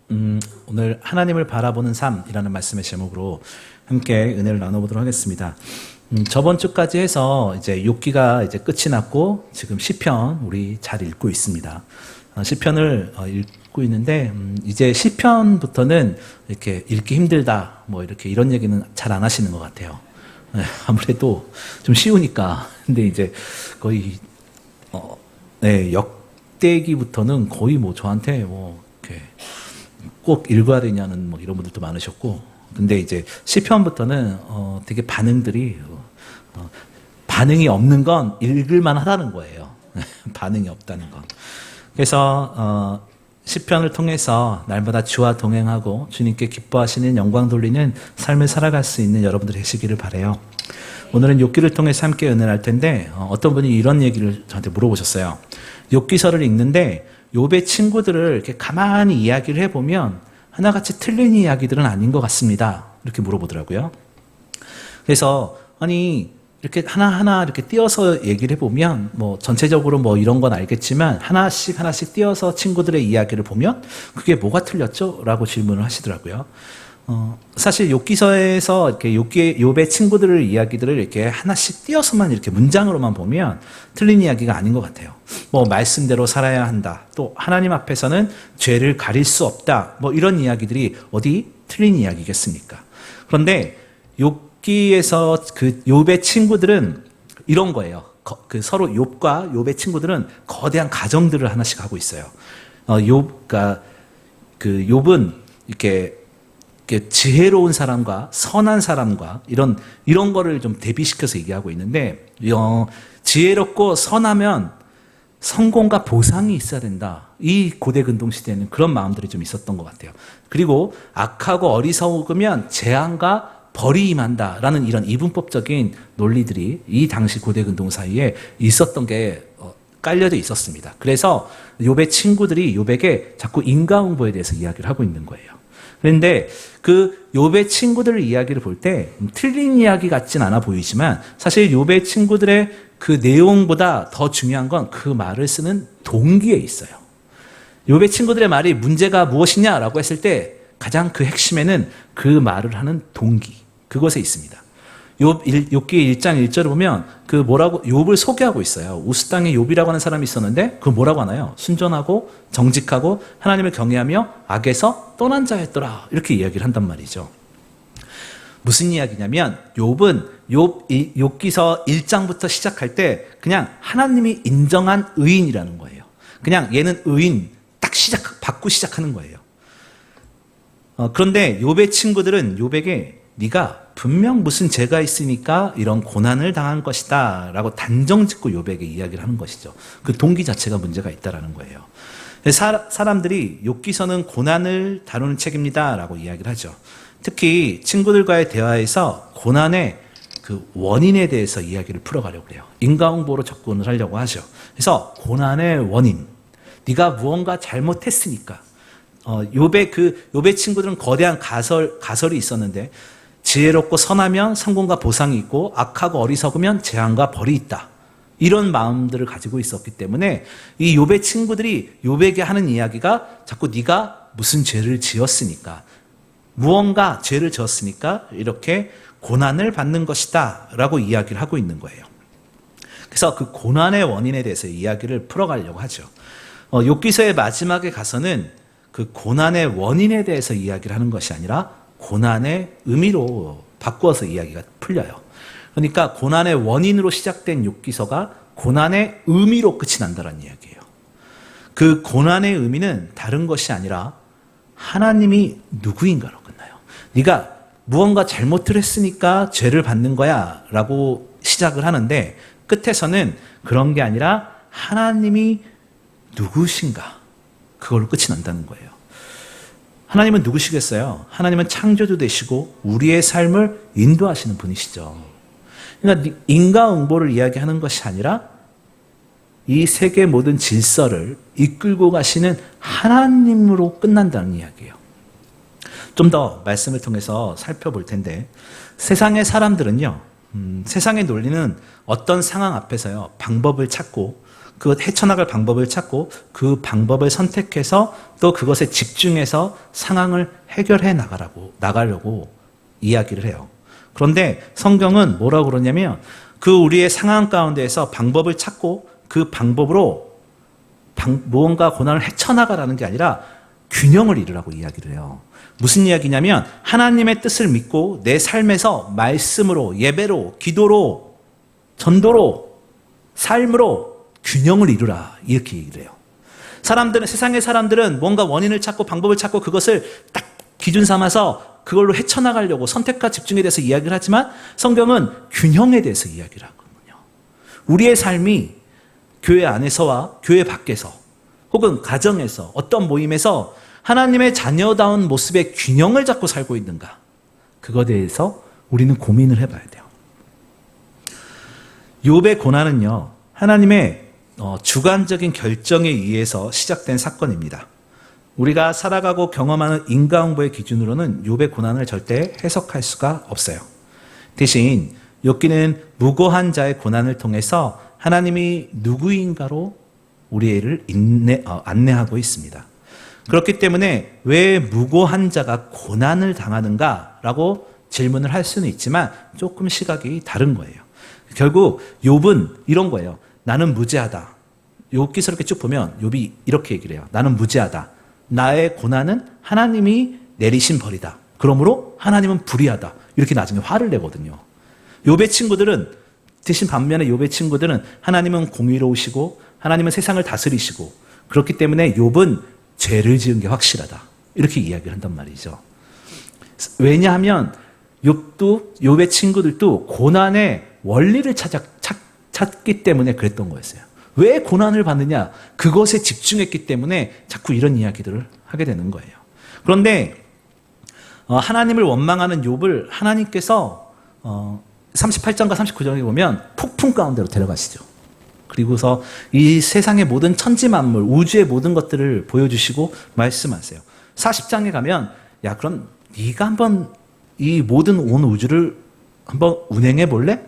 오늘 하나님을 바라보는 삶이라는 말씀의 제목으로 함께 은혜를 나눠보도록 하겠습니다. 저번 주까지 해서 이제 욥기가 이제 끝이 났고 지금 시편 우리 잘 읽고 있습니다. 시편을 읽고 있는데 이제 시편부터는 이렇게 읽기 힘들다 뭐 이렇게 이런 얘기는 잘 안 하시는 것 같아요. 아무래도 좀 쉬우니까. 근데 이제 거의 역대기부터는 거의 뭐 저한테 뭐 이렇게 꼭 읽어야 되냐는 뭐 이런 분들도 많으셨고, 근데 이제 시편부터는 되게 반응들이 반응이 없는 건 읽을만 하다는 거예요. 반응이 없다는 건. 그래서 시편을 통해서 날마다 주와 동행하고 주님께 기뻐하시는 영광 돌리는 삶을 살아갈 수 있는 여러분들이 되시기를 바라요. 오늘은 욥기를 통해서 함께 은혜를 할 텐데 어떤 분이 이런 얘기를 저한테 물어보셨어요. 욥기서를 읽는데 욥의 친구들을 이렇게 가만히 이야기를 해보면 하나같이 틀린 이야기들은 아닌 것 같습니다. 이렇게 물어보더라고요. 그래서 아니 이렇게 하나하나 이렇게 띄어서 얘기를 해보면 뭐 전체적으로 뭐 이런 건 알겠지만 하나씩 띄어서 친구들의 이야기를 보면 그게 뭐가 틀렸죠? 라고 질문을 하시더라고요. 사실 욥기서에서 이렇게 욥의 친구들의 이야기들을 이렇게 하나씩 띄어서만 이렇게 문장으로만 보면 틀린 이야기가 아닌 것 같아요. 뭐 말씀대로 살아야 한다. 또 하나님 앞에서는 죄를 가릴 수 없다. 뭐 이런 이야기들이 어디 틀린 이야기겠습니까? 그런데 욥기에서 그 욥의 친구들은 이런 거예요. 그 서로 욥과 욥의 친구들은 거대한 가정들을 하나씩 하고 있어요. 욥은 이렇게 지혜로운 사람과 선한 사람과 이런 거를 좀 대비시켜서 얘기하고 있는데, 지혜롭고 선하면 성공과 보상이 있어야 된다. 이 고대 근동 시대에는 그런 마음들이 좀 있었던 것 같아요. 그리고 악하고 어리석으면 재앙과 벌이 임한다라는 이런 이분법적인 논리들이 이 당시 고대 근동 사이에 있었던 게 깔려져 있었습니다. 그래서 욥의 친구들이 욥에게 자꾸 인과응보에 대해서 이야기를 하고 있는 거예요. 그런데 그 욥의 친구들 이야기를 볼 때 틀린 이야기 같진 않아 보이지만 사실 욥의 친구들의 그 내용보다 더 중요한 건 그 말을 쓰는 동기에 있어요. 욥의 친구들의 말이 문제가 무엇이냐라고 했을 때 가장 그 핵심에는 그 말을 하는 동기, 그것에 있습니다. 욥기 1장 1절을 보면 그 뭐라고 욥을 소개하고 있어요. 우스 땅에 욥이라고 하는 사람이 있었는데 그 뭐라고 하나요? 순전하고 정직하고 하나님을 경외하며 악에서 떠난 자였더라. 이렇게 이야기를 한단 말이죠. 무슨 이야기냐면 욥은 욥기서 1장부터 시작할 때 그냥 하나님이 인정한 의인이라는 거예요. 그냥 얘는 의인 딱 받고 시작하는 거예요. 그런데 욥의 친구들은 욥에게 네가 분명 무슨 죄가 있으니까 이런 고난을 당한 것이다 라고 단정짓고 욥에게 이야기를 하는 것이죠. 그 동기 자체가 문제가 있다라는 거예요. 사람들이 욥기서는 고난을 다루는 책입니다 라고 이야기를 하죠. 특히 친구들과의 대화에서 고난의 그 원인에 대해서 이야기를 풀어가려고 해요. 인과응보로 접근을 하려고 하죠. 그래서 고난의 원인, 네가 무언가 잘못했으니까. 욥의 친구들은 거대한 가설이 있었는데 지혜롭고 선하면 성공과 보상이 있고 악하고 어리석으면 재앙과 벌이 있다. 이런 마음들을 가지고 있었기 때문에 이 욥의 친구들이 욥에게 하는 이야기가 자꾸 네가 무슨 죄를 지었으니까 무언가 죄를 지었으니까 이렇게 고난을 받는 것이다 라고 이야기를 하고 있는 거예요. 그래서 그 고난의 원인에 대해서 이야기를 풀어가려고 하죠. 욥기서의 마지막에 가서는 그 고난의 원인에 대해서 이야기를 하는 것이 아니라 고난의 의미로 바꾸어서 이야기가 풀려요. 그러니까 고난의 원인으로 시작된 욥기서가 고난의 의미로 끝이 난다는 이야기예요. 그 고난의 의미는 다른 것이 아니라 하나님이 누구인가로 끝나요. 네가 무언가 잘못을 했으니까 죄를 받는 거야 라고 시작을 하는데 끝에서는 그런 게 아니라 하나님이 누구신가, 그걸로 끝이 난다는 거예요. 하나님은 누구시겠어요? 하나님은 창조주 되시고 우리의 삶을 인도하시는 분이시죠. 그러니까 인과응보를 이야기하는 것이 아니라 이 세계 모든 질서를 이끌고 가시는 하나님으로 끝난다는 이야기예요. 좀 더 말씀을 통해서 살펴볼 텐데, 세상의 사람들은요, 세상의 논리는 어떤 상황 앞에서요 방법을 찾고 그 헤쳐나갈 방법을 찾고 그 방법을 선택해서 또 그것에 집중해서 상황을 해결해 나가려고 이야기를 해요. 그런데 성경은 뭐라고 그러냐면 그 우리의 상황 가운데에서 방법을 찾고 그 방법으로 무언가 고난을 헤쳐나가라는 게 아니라 균형을 이루라고 이야기를 해요. 무슨 이야기냐면 하나님의 뜻을 믿고 내 삶에서 말씀으로, 예배로, 기도로, 전도로, 삶으로 균형을 이루라 이렇게 얘기를 해요. 세상의 사람들은 뭔가 원인을 찾고 방법을 찾고 그것을 딱 기준 삼아서 그걸로 헤쳐나가려고 선택과 집중에 대해서 이야기를 하지만 성경은 균형에 대해서 이야기를 하거든요. 우리의 삶이 교회 안에서와 교회 밖에서 혹은 가정에서 어떤 모임에서 하나님의 자녀다운 모습의 균형을 잡고 살고 있는가, 그거에 대해서 우리는 고민을 해봐야 돼요. 욥의 고난은요, 하나님의 주관적인 결정에 의해서 시작된 사건입니다. 우리가 살아가고 경험하는 인과응보의 기준으로는 욥의 고난을 절대 해석할 수가 없어요. 대신 욥기는 무고한 자의 고난을 통해서 하나님이 누구인가로 우리를 안내하고 있습니다. 그렇기 때문에 왜 무고한 자가 고난을 당하는가라고 질문을 할 수는 있지만 조금 시각이 다른 거예요. 결국 욥은 이런 거예요. 나는 무죄하다. 욥기서 이렇게 쭉 보면 욥이 이렇게 얘기를 해요. 나는 무죄하다. 나의 고난은 하나님이 내리신 벌이다. 그러므로 하나님은 불의하다. 이렇게 나중에 화를 내거든요. 욥의 친구들은, 대신 반면에 욥의 친구들은 하나님은 공의로우시고 하나님은 세상을 다스리시고 그렇기 때문에 욥은 죄를 지은 게 확실하다. 이렇게 이야기를 한단 말이죠. 왜냐하면 욥의 친구들도 고난의 원리를 찾기 때문에 그랬던 거였어요. 왜 고난을 받느냐? 그것에 집중했기 때문에 자꾸 이런 이야기들을 하게 되는 거예요. 그런데 하나님을 원망하는 욥을 하나님께서 38장과 39장에 보면 폭풍 가운데로 데려가시죠. 그리고서 이 세상의 모든 천지 만물, 우주의 모든 것들을 보여주시고 말씀하세요. 40장에 가면 야, 그럼 네가 한번 이 모든 온 우주를 한번 운행해 볼래?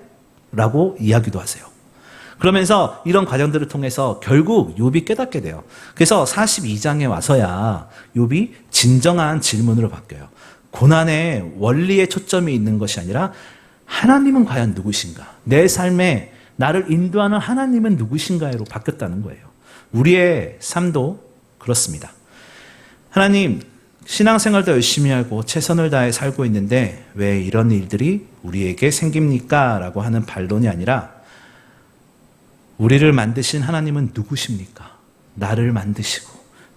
라고 이야기도 하세요. 그러면서 이런 과정들을 통해서 결국 욥이 깨닫게 돼요. 그래서 42장에 와서야 욥이 진정한 질문으로 바뀌어요. 고난의 원리에 초점이 있는 것이 아니라 하나님은 과연 누구신가? 내 삶에 나를 인도하는 하나님은 누구신가로 바뀌었다는 거예요. 우리의 삶도 그렇습니다. 하나님, 신앙생활도 열심히 하고 최선을 다해 살고 있는데 왜 이런 일들이 우리에게 생깁니까? 라고 하는 반론이 아니라 우리를 만드신 하나님은 누구십니까? 나를 만드시고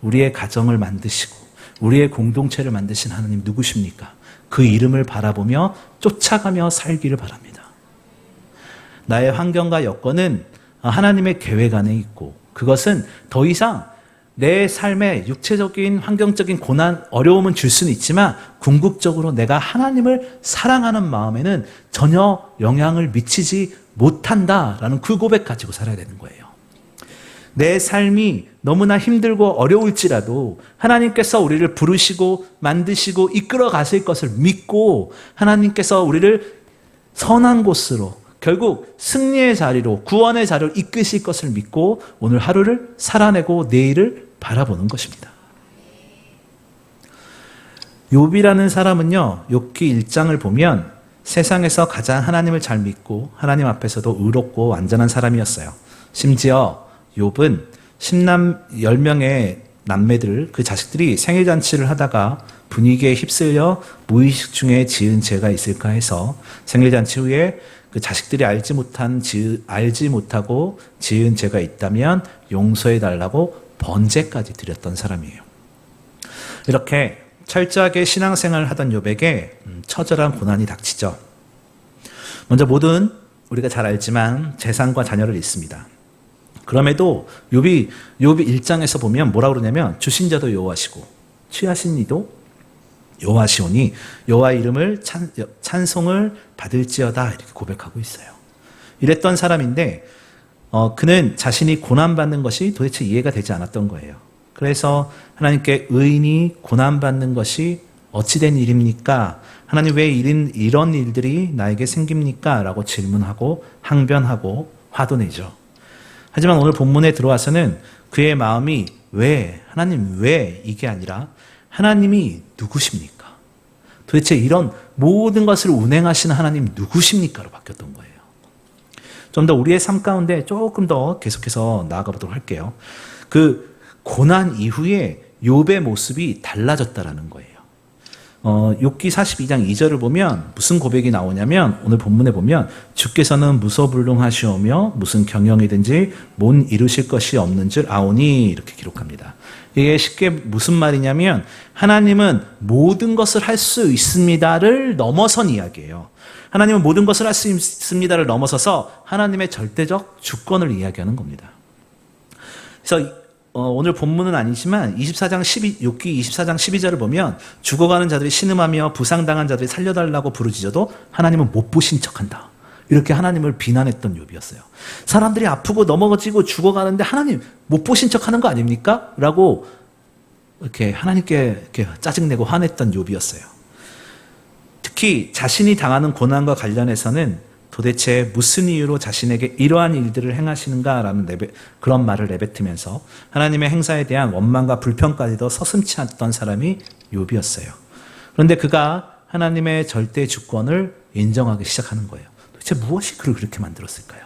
우리의 가정을 만드시고 우리의 공동체를 만드신 하나님 누구십니까? 그 이름을 바라보며 쫓아가며 살기를 바랍니다. 나의 환경과 여건은 하나님의 계획 안에 있고 그것은 더 이상 내 삶에 육체적인 환경적인 고난, 어려움은 줄 수는 있지만 궁극적으로 내가 하나님을 사랑하는 마음에는 전혀 영향을 미치지 못한다라는 그 고백 가지고 살아야 되는 거예요. 내 삶이 너무나 힘들고 어려울지라도 하나님께서 우리를 부르시고 만드시고 이끌어 가실 것을 믿고 하나님께서 우리를 선한 곳으로 결국 승리의 자리로 구원의 자리로 이끄실 것을 믿고 오늘 하루를 살아내고 내일을 바라보는 것입니다. 욥이라는 사람은요, 욥기 1장을 보면 세상에서 가장 하나님을 잘 믿고 하나님 앞에서도 의롭고 완전한 사람이었어요. 심지어 욥은 10명의 남매들, 그 자식들이 생일잔치를 하다가 분위기에 휩쓸려 무의식 중에 지은 죄가 있을까 해서 생일잔치 후에 그 자식들이 알지 못하고 지은 죄가 있다면 용서해달라고 번제까지 드렸던 사람이에요. 이렇게 철저하게 신앙생활을 하던 욥에게 처절한 고난이 닥치죠. 먼저 모든 우리가 잘 알지만 재산과 자녀를 잃습니다. 그럼에도 욥이 1장에서 보면 뭐라고 그러냐면 주신 자도 여호와시고 취하신 이도 여호와시오니 여호와 이름을 찬송을 받을지어다 이렇게 고백하고 있어요. 이랬던 사람인데 그는 자신이 고난받는 것이 도대체 이해가 되지 않았던 거예요. 그래서 하나님께 의인이 고난받는 것이 어찌된 일입니까? 하나님 왜 이런 일들이 나에게 생깁니까? 라고 질문하고 항변하고 화도 내죠. 하지만 오늘 본문에 들어와서는 그의 마음이 왜, 하나님 왜 이게 아니라 하나님이 누구십니까? 도대체 이런 모든 것을 운행하시는 하나님 누구십니까? 로 바뀌었던 거예요. 좀 더 우리의 삶 가운데 조금 더 계속해서 나아가 보도록 할게요. 그 고난 이후에 욥의 모습이 달라졌다라는 거예요. 욥기 42장 2절을 보면 무슨 고백이 나오냐면 오늘 본문에 보면 주께서는 무소불능하시오며 무슨 경영이든지 못 이루실 것이 없는 줄 아오니 이렇게 기록합니다. 이게 쉽게 무슨 말이냐면 하나님은 모든 것을 할 수 있습니다를 넘어선 이야기예요. 하나님은 모든 것을 할 수 있습니다를 넘어서서 하나님의 절대적 주권을 이야기하는 겁니다. 그래서 오늘 본문은 아니지만 24장 6기 24장 12절을 보면 죽어가는 자들이 신음하며 부상당한 자들이 살려달라고 부르짖어도 하나님은 못 보신 척한다. 이렇게 하나님을 비난했던 욥이었어요. 사람들이 아프고 넘어지고 죽어가는데 하나님 못 보신 척하는 거 아닙니까? 라고 이렇게 하나님께 이렇게 짜증내고 화냈던 욥이었어요. 특히 자신이 당하는 고난과 관련해서는 도대체 무슨 이유로 자신에게 이러한 일들을 행하시는가라는 그런 말을 내뱉으면서 하나님의 행사에 대한 원망과 불평까지도 서슴지 않던 사람이 욥이었어요. 그런데 그가 하나님의 절대 주권을 인정하기 시작하는 거예요. 도대체 무엇이 그를 그렇게 만들었을까요?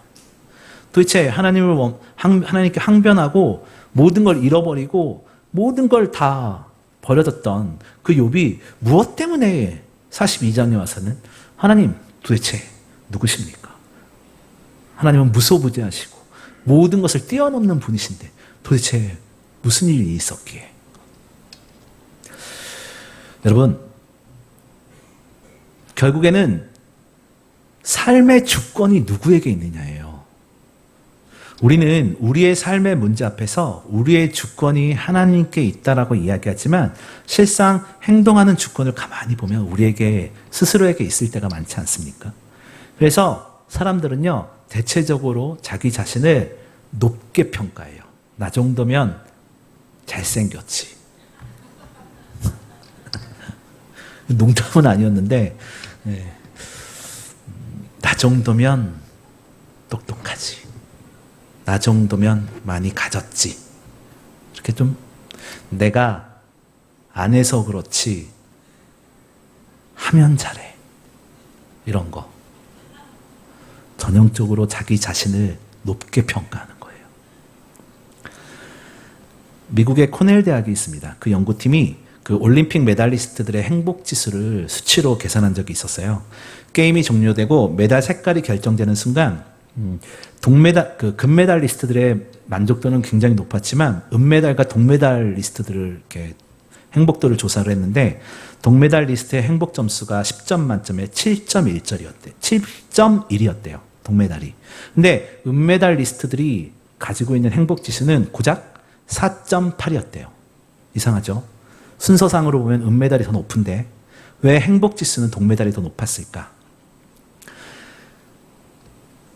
도대체 하나님께 항변하고 모든 걸 잃어버리고 모든 걸 다 버려졌던 그 욥이 무엇 때문에 42장에 와서는 하나님 도대체 누구십니까? 하나님은 무소부재하시고 모든 것을 뛰어넘는 분이신데 도대체 무슨 일이 있었기에? 여러분, 결국에는 삶의 주권이 누구에게 있느냐예요. 우리는 우리의 삶의 문제 앞에서 우리의 주권이 하나님께 있다라고 이야기하지만 실상 행동하는 주권을 가만히 보면 우리에게 스스로에게 있을 때가 많지 않습니까? 그래서 사람들은요, 대체적으로 자기 자신을 높게 평가해요. 나 정도면 잘생겼지. 농담은 아니었는데, 나 정도면 똑똑하지. 나 정도면 많이 가졌지. 이렇게 좀 내가 안 해서 그렇지 하면 잘해. 이런 거. 전형적으로 자기 자신을 높게 평가하는 거예요. 미국의 코넬 대학이 있습니다. 그 연구팀이 그 올림픽 메달리스트들의 행복 지수를 수치로 계산한 적이 있었어요. 게임이 종료되고 메달 색깔이 결정되는 순간 금메달리스트들의 만족도는 굉장히 높았지만 은메달과 동메달리스트들을 이렇게 행복도를 조사를 했는데 동메달리스트의 행복 점수가 10점 만점에 7.1이었대요. 동메달이. 근데 은메달리스트들이 가지고 있는 행복 지수는 고작 4.8이었대요. 이상하죠? 순서상으로 보면 은메달이 더 높은데 왜 행복 지수는 동메달이 더 높았을까?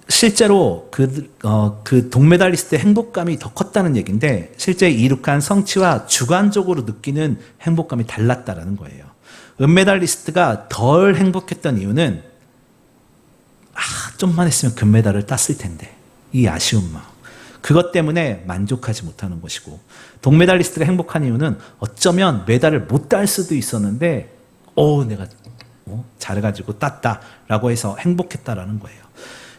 실제로 그 동메달리스트의 행복감이 더 컸다는 얘기인데 실제 이룩한 성취와 주관적으로 느끼는 행복감이 달랐다라는 거예요. 은메달리스트가 덜 행복했던 이유는 좀만 했으면 금메달을 땄을 텐데 이 아쉬운 마음. 그것 때문에 만족하지 못하는 것이고 동메달리스트가 행복한 이유는 어쩌면 메달을 못 딸 수도 있었는데 내가 잘해가지고 땄다라고 해서 행복했다라는 거예요.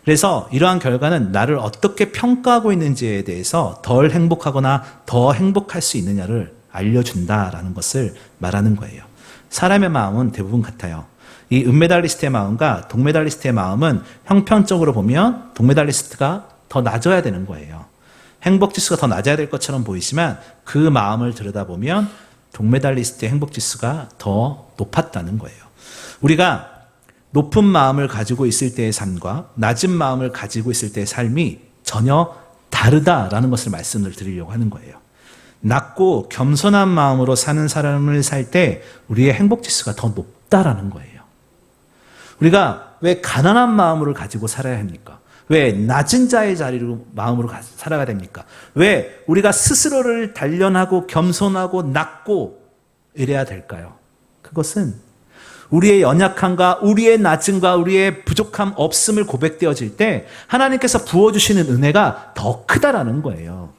그래서 이러한 결과는 나를 어떻게 평가하고 있는지에 대해서 덜 행복하거나 더 행복할 수 있느냐를 알려준다라는 것을 말하는 거예요. 사람의 마음은 대부분 같아요. 이 은메달리스트의 마음과 동메달리스트의 마음은 형편적으로 보면 동메달리스트가 더 낮아야 되는 거예요. 행복지수가 더 낮아야 될 것처럼 보이지만 그 마음을 들여다보면 동메달리스트의 행복지수가 더 높았다는 거예요. 우리가 높은 마음을 가지고 있을 때의 삶과 낮은 마음을 가지고 있을 때의 삶이 전혀 다르다라는 것을 말씀을 드리려고 하는 거예요. 낮고 겸손한 마음으로 사는 사람을 살 때 우리의 행복지수가 더 높다라는 거예요. 우리가 왜 가난한 마음으로 가지고 살아야 합니까? 왜 낮은 자의 자리로 마음으로 살아야 됩니까? 왜 우리가 스스로를 단련하고 겸손하고 낮고 이래야 될까요? 그것은 우리의 연약함과 우리의 낮음과 우리의 부족함 없음을 고백되어질 때 하나님께서 부어주시는 은혜가 더 크다라는 거예요.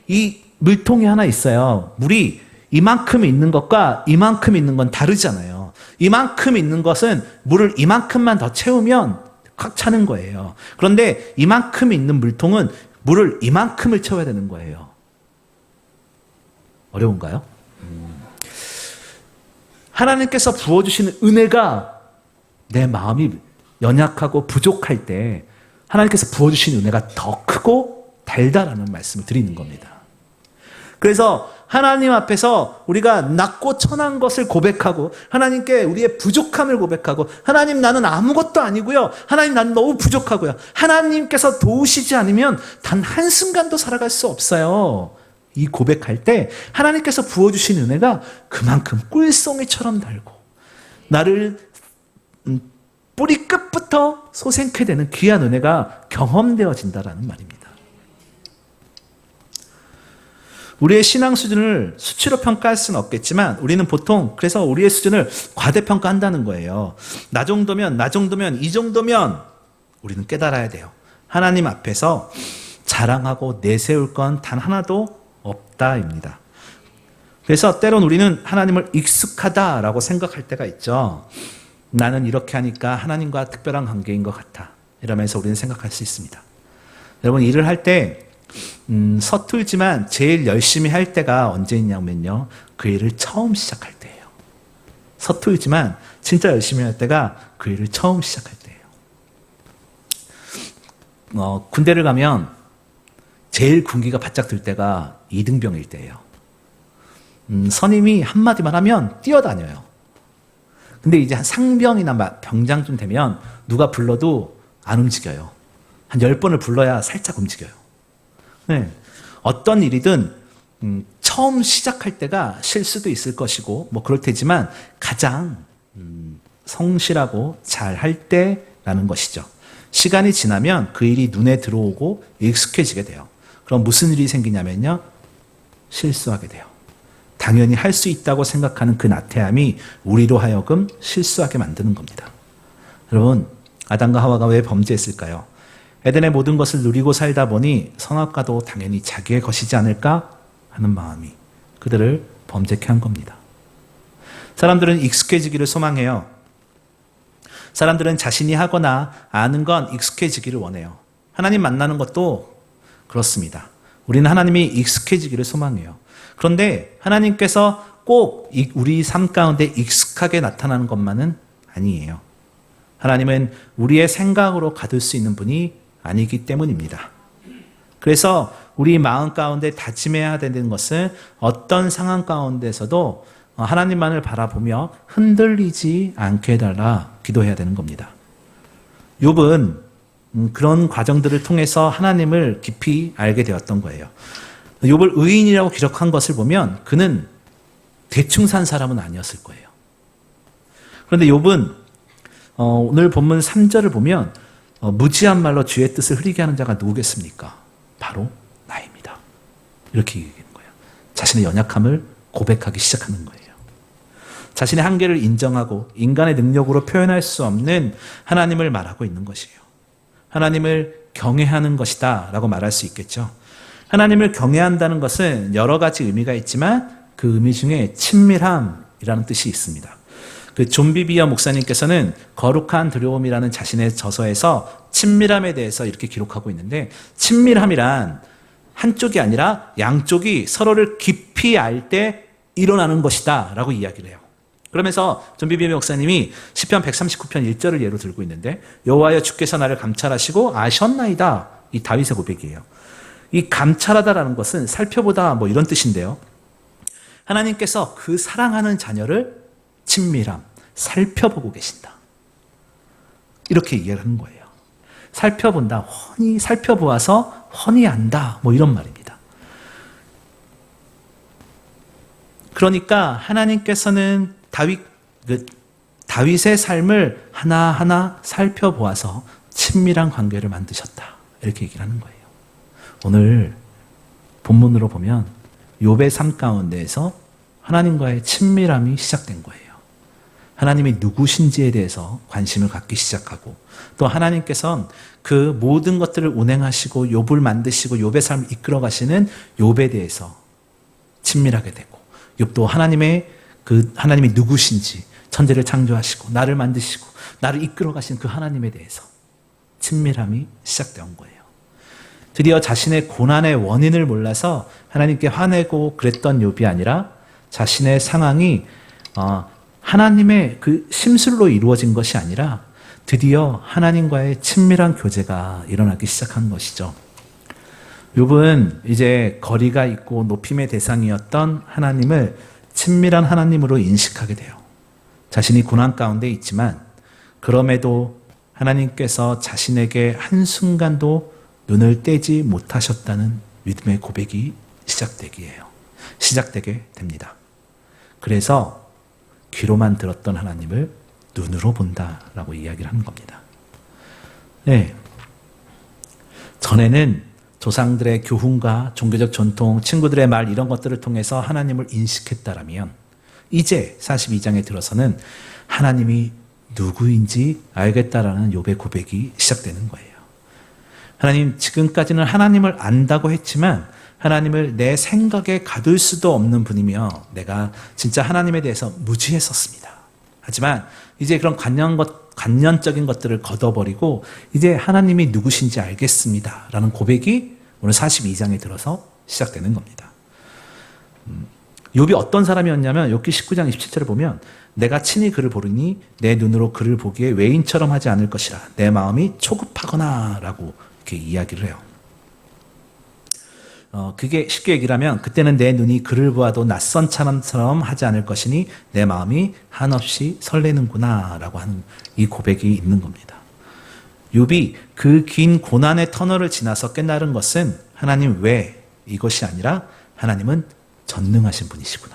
이 물통이 하나 있어요. 물이 이만큼 있는 것과 이만큼 있는 건 다르잖아요. 이만큼 있는 것은 물을 이만큼만 더 채우면 꽉 차는 거예요. 그런데 이만큼 있는 물통은 물을 이만큼을 채워야 되는 거예요. 어려운가요? 하나님께서 부어주시는 은혜가 내 마음이 연약하고 부족할 때 하나님께서 부어주시는 은혜가 더 크고 달다라는 말씀을 드리는 겁니다. 그래서 하나님 앞에서 우리가 낮고 천한 것을 고백하고 하나님께 우리의 부족함을 고백하고 하나님 나는 아무것도 아니고요. 하나님 나는 너무 부족하고요. 하나님께서 도우시지 않으면 단 한순간도 살아갈 수 없어요. 이 고백할 때 하나님께서 부어주신 은혜가 그만큼 꿀송이처럼 달고 나를 뿌리 끝부터 소생케 되는 귀한 은혜가 경험되어진다라는 말입니다. 우리의 신앙 수준을 수치로 평가할 수는 없겠지만 우리는 보통 그래서 우리의 수준을 과대평가한다는 거예요. 나 정도면 이 정도면 우리는 깨달아야 돼요. 하나님 앞에서 자랑하고 내세울 건 단 하나도 없다입니다. 그래서 때론 우리는 하나님을 익숙하다라고 생각할 때가 있죠. 나는 이렇게 하니까 하나님과 특별한 관계인 것 같아. 이러면서 우리는 생각할 수 있습니다. 여러분 일을 할 때 서툴지만 제일 열심히 할 때가 언제 있냐면요. 그 일을 처음 시작할 때예요. 서툴지만 진짜 열심히 할 때가 그 일을 처음 시작할 때예요. 군대를 가면 제일 군기가 바짝 들 때가 이등병일 때예요. 선임이 한마디만 하면 뛰어다녀요. 근데 이제 한 상병이나 병장쯤 되면 누가 불러도 안 움직여요. 한 10번을 불러야 살짝 움직여요. 네. 어떤 일이든 처음 시작할 때가 실수도 있을 것이고 뭐 그럴 테지만 가장 성실하고 잘 할 때라는 것이죠. 시간이 지나면 그 일이 눈에 들어오고 익숙해지게 돼요. 그럼 무슨 일이 생기냐면요. 실수하게 돼요. 당연히 할 수 있다고 생각하는 그 나태함이 우리로 하여금 실수하게 만드는 겁니다. 여러분, 아담과 하와가 왜 범죄했을까요? 에덴의 모든 것을 누리고 살다 보니 선악과도 당연히 자기의 것이지 않을까 하는 마음이 그들을 범죄케 한 겁니다. 사람들은 익숙해지기를 소망해요. 사람들은 자신이 하거나 아는 건 익숙해지기를 원해요. 하나님 만나는 것도 그렇습니다. 우리는 하나님이 익숙해지기를 소망해요. 그런데 하나님께서 꼭 우리 삶 가운데 익숙하게 나타나는 것만은 아니에요. 하나님은 우리의 생각으로 가둘 수 있는 분이 아니기 때문입니다. 그래서 우리 마음 가운데 다짐해야 되는 것은 어떤 상황 가운데서도 하나님만을 바라보며 흔들리지 않게 해달라 기도해야 되는 겁니다. 욥은 그런 과정들을 통해서 하나님을 깊이 알게 되었던 거예요. 욥을 의인이라고 기록한 것을 보면 그는 대충 산 사람은 아니었을 거예요. 그런데 욥은 오늘 본문 3절을 보면 무지한 말로 주의 뜻을 흐리게 하는 자가 누구겠습니까? 바로 나입니다. 이렇게 얘기하는 거예요. 자신의 연약함을 고백하기 시작하는 거예요. 자신의 한계를 인정하고 인간의 능력으로 표현할 수 없는 하나님을 말하고 있는 것이에요. 하나님을 경외하는 것이다 라고 말할 수 있겠죠. 하나님을 경외한다는 것은 여러 가지 의미가 있지만 그 의미 중에 친밀함이라는 뜻이 있습니다. 그 존 비비어 목사님께서는 거룩한 두려움이라는 자신의 저서에서 친밀함에 대해서 이렇게 기록하고 있는데 친밀함이란 한쪽이 아니라 양쪽이 서로를 깊이 알 때 일어나는 것이다 라고 이야기를 해요. 그러면서 존 비비어 목사님이 시편 139편 1절을 예로 들고 있는데 여호와여 주께서 나를 감찰하시고 아셨나이다. 이 다윗의 고백이에요. 이 감찰하다라는 것은 살펴보다 뭐 이런 뜻인데요. 하나님께서 그 사랑하는 자녀를 친밀함, 살펴보고 계신다. 이렇게 이해를 하는 거예요. 살펴본다, 훤히 살펴보아서 훤히 안다, 뭐 이런 말입니다. 그러니까 하나님께서는 다윗의 삶을 하나하나 살펴보아서 친밀한 관계를 만드셨다. 이렇게 얘기를 하는 거예요. 오늘 본문으로 보면 욥의 삶 가운데에서 하나님과의 친밀함이 시작된 거예요. 하나님이 누구신지에 대해서 관심을 갖기 시작하고, 또 하나님께서는 그 모든 것들을 운행하시고 욥을 만드시고 욥의 삶을 이끌어 가시는 욥에 대해서 친밀하게 되고, 욥도 하나님이 누구신지, 천지를 창조하시고 나를 만드시고 나를 이끌어 가신 그 하나님에 대해서 친밀함이 시작된 거예요. 드디어 자신의 고난의 원인을 몰라서 하나님께 화내고 그랬던 욥이 아니라 자신의 상황이 하나님의 그 심술로 이루어진 것이 아니라 드디어 하나님과의 친밀한 교제가 일어나기 시작한 것이죠. 욥은 이제 거리가 있고 높임의 대상이었던 하나님을 친밀한 하나님으로 인식하게 돼요. 자신이 고난 가운데 있지만 그럼에도 하나님께서 자신에게 한순간도 눈을 떼지 못하셨다는 믿음의 고백이 시작되게 됩니다. 그래서 귀로만 들었던 하나님을 눈으로 본다라고 이야기를 하는 겁니다. 네. 전에는 조상들의 교훈과 종교적 전통, 친구들의 말 이런 것들을 통해서 하나님을 인식했다라면 이제 42장에 들어서는 하나님이 누구인지 알겠다라는 욥의 고백이 시작되는 거예요. 하나님, 지금까지는 하나님을 안다고 했지만 하나님을 내 생각에 가둘 수도 없는 분이며 내가 진짜 하나님에 대해서 무지했었습니다. 하지만 이제 그런 관념적인 것들을 걷어버리고 이제 하나님이 누구신지 알겠습니다 라는 고백이 오늘 42장에 들어서 시작되는 겁니다. 욥이 어떤 사람이었냐면 욥기 19장 27절을 보면 내가 친히 그를 보르니 내 눈으로 그를 보기에 외인처럼 하지 않을 것이라 내 마음이 초급하거나 라고 이렇게 이야기를 해요. 그게 쉽게 얘기를 하면 그때는 내 눈이 그를 보아도 낯선 사람처럼 하지 않을 것이니 내 마음이 한없이 설레는구나 라고 하는 이 고백이 있는 겁니다. 욥이 그 긴 고난의 터널을 지나서 깨달은 것은 하나님 왜 이것이 아니라 하나님은 전능하신 분이시구나.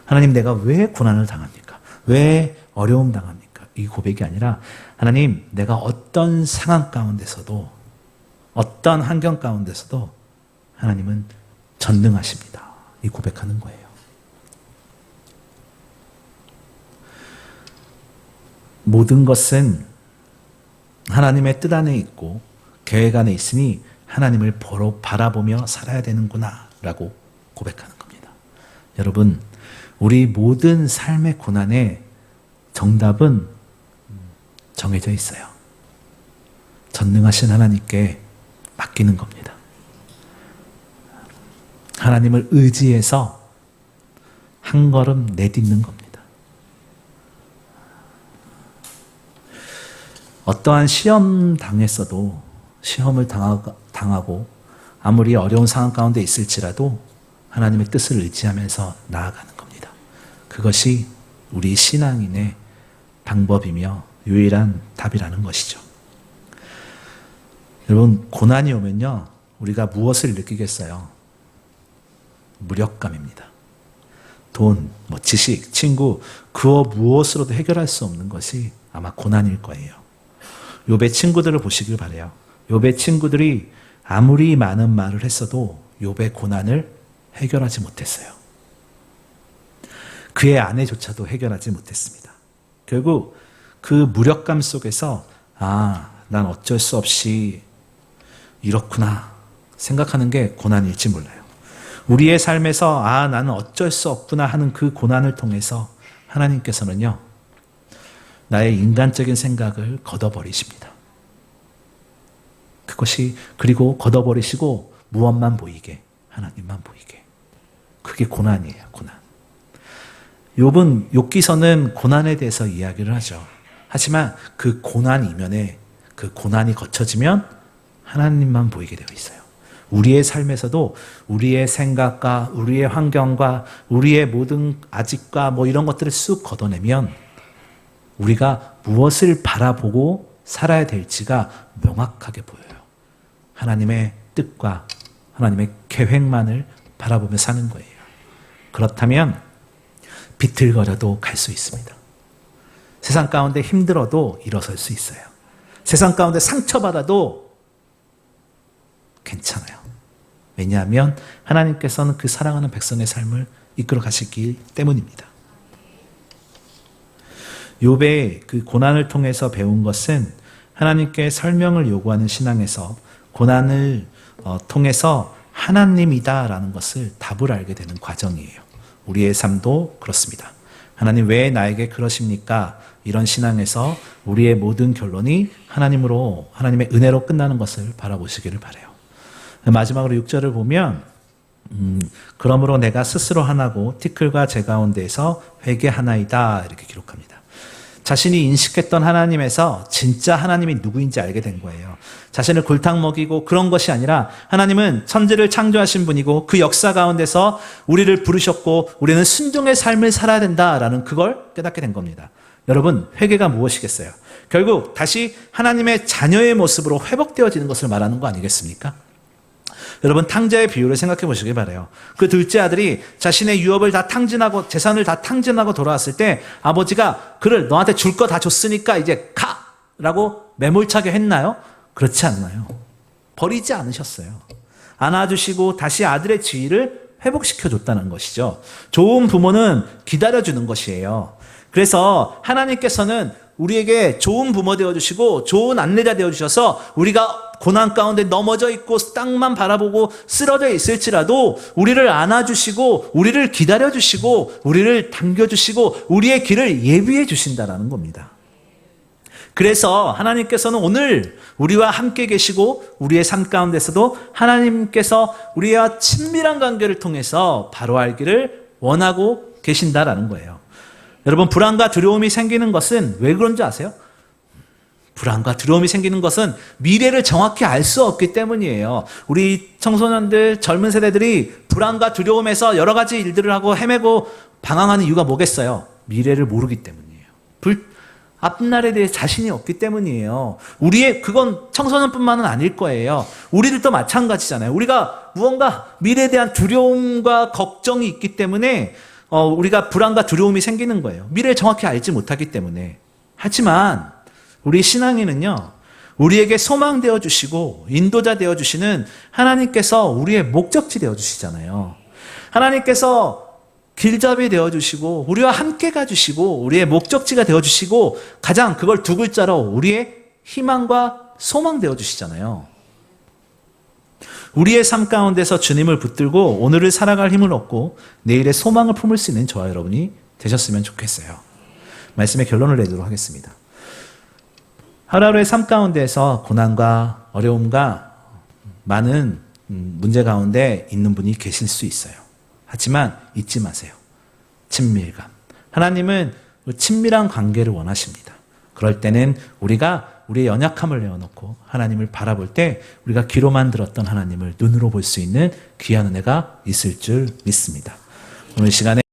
하나님, 내가 왜 고난을 당합니까? 왜 어려움 당합니까? 이 고백이 아니라 하나님, 내가 어떤 상황 가운데서도 어떤 환경 가운데서도 하나님은 전능하십니다. 이 고백하는 거예요. 모든 것은 하나님의 뜻 안에 있고 계획 안에 있으니 하나님을 바라보며 살아야 되는구나 라고 고백하는 겁니다. 여러분, 우리 모든 삶의 고난의 정답은 정해져 있어요. 전능하신 하나님께 맡기는 겁니다. 하나님을 의지해서 한 걸음 내딛는 겁니다. 어떠한 시험 당했어도 시험을 당하고 아무리 어려운 상황 가운데 있을지라도 하나님의 뜻을 의지하면서 나아가는 겁니다. 그것이 우리 신앙인의 방법이며 유일한 답이라는 것이죠. 여러분, 고난이 오면요, 우리가 무엇을 느끼겠어요? 무력감입니다. 돈, 지식, 친구, 그 무엇으로도 해결할 수 없는 것이 아마 고난일 거예요. 욥의 친구들을 보시길 바라요. 욥의 친구들이 아무리 많은 말을 했어도 욥의 고난을 해결하지 못했어요. 그의 아내조차도 해결하지 못했습니다. 결국 그 무력감 속에서 난 어쩔 수 없이 이렇구나 생각하는 게 고난일지 몰라요. 우리의 삶에서 나는 어쩔 수 없구나 하는 그 고난을 통해서 하나님께서는요, 나의 인간적인 생각을 걷어버리십니다. 그리고 걷어버리시고 무엇만 보이게, 하나님만 보이게. 그게 고난이에요, 고난. 욥기서는 고난에 대해서 이야기를 하죠. 하지만 그 고난 이면에 그 고난이 거쳐지면 하나님만 보이게 되어 있어요. 우리의 삶에서도 우리의 생각과 우리의 환경과 우리의 모든 아직과 이런 것들을 쑥 걷어내면 우리가 무엇을 바라보고 살아야 될지가 명확하게 보여요. 하나님의 뜻과 하나님의 계획만을 바라보며 사는 거예요. 그렇다면 비틀거려도 갈 수 있습니다. 세상 가운데 힘들어도 일어설 수 있어요. 세상 가운데 상처받아도 괜찮아요. 왜냐하면 하나님께서는 그 사랑하는 백성의 삶을 이끌어 가시기 때문입니다. 욥의 그 고난을 통해서 배운 것은 하나님께 설명을 요구하는 신앙에서 고난을 통해서 하나님이다라는 것을 답을 알게 되는 과정이에요. 우리의 삶도 그렇습니다. 하나님 왜 나에게 그러십니까? 이런 신앙에서 우리의 모든 결론이 하나님으로, 하나님의 은혜로 끝나는 것을 바라보시기를 바라요. 마지막으로 6절을 보면 그러므로 내가 스스로 하나고 티끌과 제 가운데에서 회개하나이다 이렇게 기록합니다. 자신이 인식했던 하나님에서 진짜 하나님이 누구인지 알게 된 거예요. 자신을 골탕 먹이고 그런 것이 아니라 하나님은 천지를 창조하신 분이고 그 역사 가운데서 우리를 부르셨고 우리는 순종의 삶을 살아야 된다라는 그걸 깨닫게 된 겁니다. 여러분, 회개가 무엇이겠어요? 결국 다시 하나님의 자녀의 모습으로 회복되어지는 것을 말하는 거 아니겠습니까? 여러분, 탕자의 비유를 생각해 보시기 바라요. 그 둘째 아들이 자신의 유업을 다 탕진하고 재산을 다 탕진하고 돌아왔을 때 아버지가 그를 너한테 줄 거 다 줬으니까 이제 가! 라고 매몰차게 했나요? 그렇지 않나요? 버리지 않으셨어요. 안아주시고 다시 아들의 지위를 회복시켜 줬다는 것이죠. 좋은 부모는 기다려주는 것이에요. 그래서 하나님께서는 우리에게 좋은 부모 되어주시고 좋은 안내자 되어주셔서 우리가 고난 가운데 넘어져 있고 땅만 바라보고 쓰러져 있을지라도 우리를 안아주시고 우리를 기다려주시고 우리를 당겨주시고 우리의 길을 예비해 주신다라는 겁니다. 그래서 하나님께서는 오늘 우리와 함께 계시고 우리의 삶 가운데서도 하나님께서 우리와 친밀한 관계를 통해서 바로 알기를 원하고 계신다라는 거예요. 여러분, 불안과 두려움이 생기는 것은 왜 그런지 아세요? 불안과 두려움이 생기는 것은 미래를 정확히 알 수 없기 때문이에요. 우리 청소년들, 젊은 세대들이 불안과 두려움에서 여러 가지 일들을 하고 헤매고 방황하는 이유가 뭐겠어요? 미래를 모르기 때문이에요. 앞날에 대해 자신이 없기 때문이에요. 그건 청소년뿐만은 아닐 거예요. 우리들도 마찬가지잖아요. 우리가 무언가 미래에 대한 두려움과 걱정이 있기 때문에 우리가 불안과 두려움이 생기는 거예요. 미래를 정확히 알지 못하기 때문에. 하지만 우리 신앙인은요, 우리에게 소망 되어주시고 인도자 되어주시는 하나님께서 우리의 목적지 되어주시잖아요. 하나님께서 길잡이 되어주시고 우리와 함께 가주시고 우리의 목적지가 되어주시고 가장 그걸 두 글자로 우리의 희망과 소망 되어주시잖아요. 우리의 삶 가운데서 주님을 붙들고 오늘을 살아갈 힘을 얻고 내일의 소망을 품을 수 있는 저와 여러분이 되셨으면 좋겠어요. 말씀의 결론을 내도록 하겠습니다. 하루하루의 삶 가운데서 고난과 어려움과 많은 문제 가운데 있는 분이 계실 수 있어요. 하지만 잊지 마세요. 친밀감. 하나님은 친밀한 관계를 원하십니다. 그럴 때는 우리가 우리의 연약함을 내어놓고 하나님을 바라볼 때 우리가 귀로만 들었던 하나님을 눈으로 볼 수 있는 귀한 은혜가 있을 줄 믿습니다. 오늘 시간에